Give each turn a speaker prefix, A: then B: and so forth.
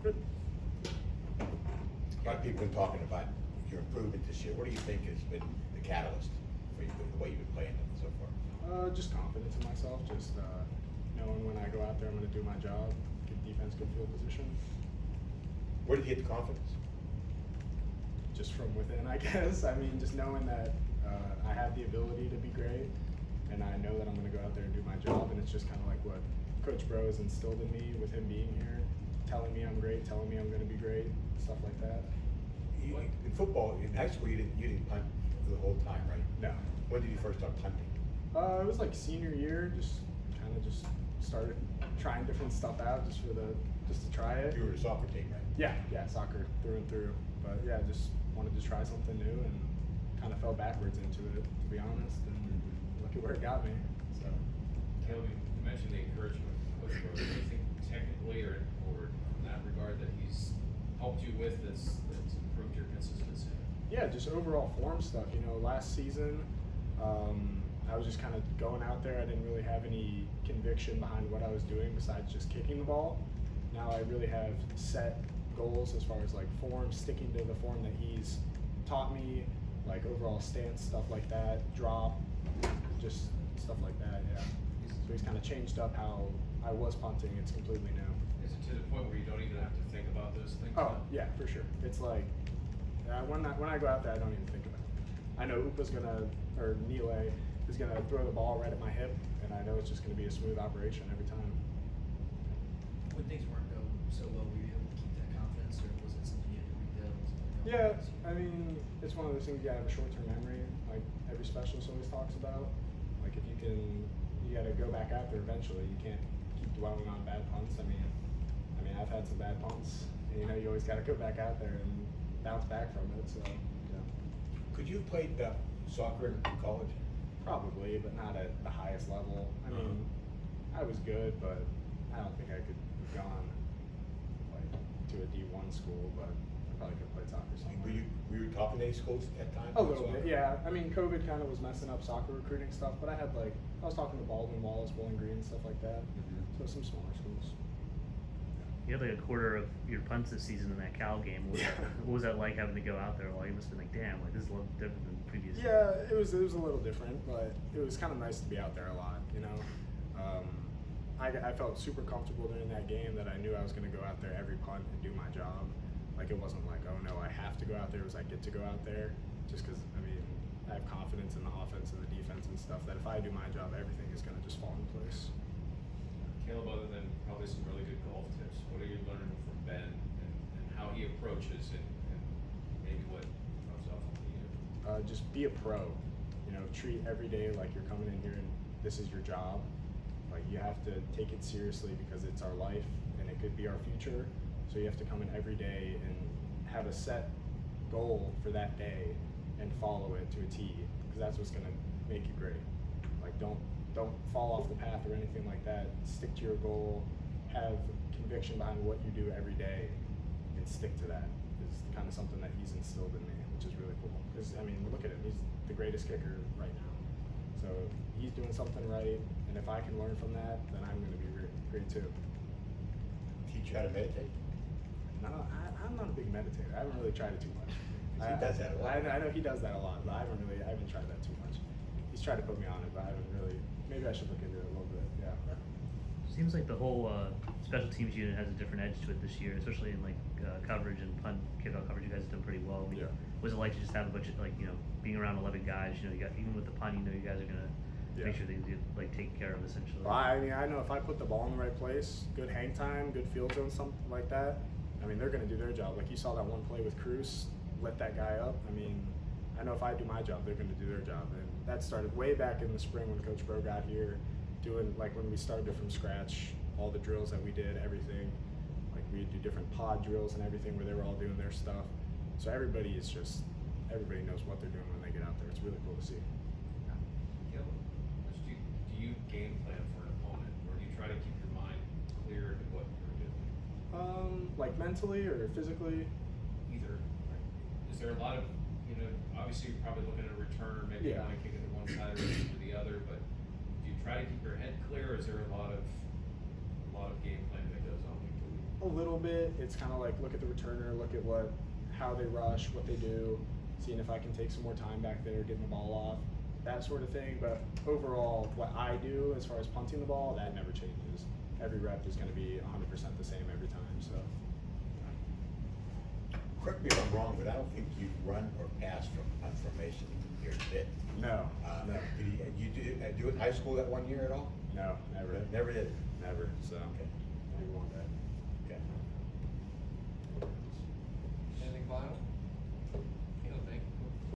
A: Good.
B: A lot of people have been talking about your improvement this year. What do you think has been the catalyst for you, the way you've been playing so far?
A: Just confidence in myself, just knowing when I go out there I'm going to do my job, give defense good field position.
B: Where did you get the confidence?
A: Just from within, I guess. I mean, just knowing that I have the ability to be great, and I know that I'm going to go out there and do my job, and it's just kind of like what Coach Bro has instilled in me with him being here, telling me I'm great, telling me I'm going to be great, stuff like that.
B: In football, in high school, you didn't punt the whole time, right?
A: No.
B: When did you first start punting?
A: It was like senior year, just started trying different stuff out just to try it.
B: You were a soccer team, right?
A: Yeah, soccer through and through. But yeah, just wanted to try something new and kind of fell backwards into it, to be honest, and look at where it got me. So.
C: Caleb, you mentioned the encouragement from Coach Bro. Do you think technically or in that regard that he's helped you with that's improved your consistency?
A: Yeah, just overall form stuff. You know, last season, I was just kind of going out there. I didn't really have any conviction behind what I was doing besides just kicking the ball. Now I really have set goals as far as like form, sticking to the form that he's taught me, like overall stance, stuff like that, drop, just stuff like that, yeah. So he's kind of changed up how I was punting. It's completely new.
C: Is it to the point where you don't even have to think about those things?
A: Oh, yeah, for sure. It's like, when I go out there, I don't even think about it. I know Upa's or Nile is going to throw the ball right at my hip, and I know it's just going to be a smooth operation every time.
D: When things weren't going so well, were you able to keep that confidence, or was it something you had to rebuild?
A: Yeah, I mean, it's one of those things you gotta have a short-term memory, like every specialist always talks about. Like if you gotta go back out there eventually. You can't keep dwelling on bad punts. I mean, I've had some bad punts, and you know, you always gotta go back out there and bounce back from it. So, yeah.
B: Could you have played soccer in college?
A: Probably, but not at the highest level. I mean, I was good, but I don't think I could have gone like to a D1 school, but I probably could have played soccer somewhere.
B: Were you talking to any schools at that time?
A: A little bit, yeah. I mean, COVID kind of was messing up soccer recruiting stuff, but I was talking to Baldwin, Wallace, Bowling Green, stuff like that. So some smaller schools.
E: You had like a quarter of your punts this season in that Cal game. What was that like having to go out there? Well, you must have been like, damn, like this is a little different than previous.
A: Yeah, it was a little different, but it was kind of nice to be out there a lot, you know. I felt super comfortable during that game that I knew I was going to go out there every punt and do my job. Like it wasn't like, oh no, I have to go out there. It was I get to go out there just because, I mean, I have confidence in the offense and the defense and stuff that if I do my job, everything is going to just fall in place.
C: Caleb, other than probably some really good golf tips, what are you learning from Ben and how he approaches and maybe what comes off of you?
A: Just be a pro. You know, treat every day like you're coming in here and this is your job. Like you have to take it seriously because it's our life and it could be our future. So you have to come in every day and have a set goal for that day and follow it to a T, because that's what's gonna make you great. Like don't fall off the path or anything like that. Stick to your goal, have conviction behind what you do every day, and stick to that. Is kind of something that he's instilled in me, which is really cool. Because I mean, look at him, he's the greatest kicker right now. So he's doing something right, and if I can learn from that, then I'm gonna be great too.
B: Teach you how to meditate?
A: No, I'm not a big meditator. I haven't really tried it too much.
B: He does that a lot.
A: I know he does that a lot, but I haven't tried that too much. He's tried to put me on it, but I haven't really. Maybe I should look into it a little bit. Yeah.
E: Seems like the whole special teams unit has a different edge to it this year, especially in like coverage and punt kickoff coverage. You guys have done pretty well. I mean,
A: yeah.
E: Was it like to just have a bunch of being around 11 guys? You know, you got even with the punt, you guys are gonna make sure things get like taken care of essentially.
A: Well, I mean, I know if I put the ball in the right place, good hang time, good field zone, something like that. I mean, they're going to do their job. Like you saw that one play with Cruz, let that guy up. I mean, I know if I do my job, they're going to do their job. And that started way back in the spring when Coach Bro got here, doing like when we started from scratch, all the drills that we did, everything. Like we'd do different pod drills and everything where they were all doing their stuff. So everybody knows what they're doing when they get out there. It's really cool to see.
C: Caleb, do you game plan for an opponent, or do you try to keep your mind clear to what you're doing?
A: Like mentally or physically?
C: Either. Like, is there a lot of, obviously you're probably looking at a return, maybe you want to kick it to one side or the other, but do you try to keep your head clear, or is there a lot of game planning that goes on week to week?
A: A little bit. It's kind of like look at the returner, look at how they rush, what they do, seeing if I can take some more time back there, getting the ball off, that sort of thing. But overall, what I do as far as punting the ball, that never changes. Every rep is going to be 100% the same every time. So.
B: Correct me if I'm wrong, but I don't think you've run or passed from punt formation here at Pitt.
A: No. No.
B: Did you do it in high school that 1 year at all?
A: No, never.
B: Never did.
A: Never. So.
B: Okay.
A: Maybe one day.
B: Okay.
F: Anything final?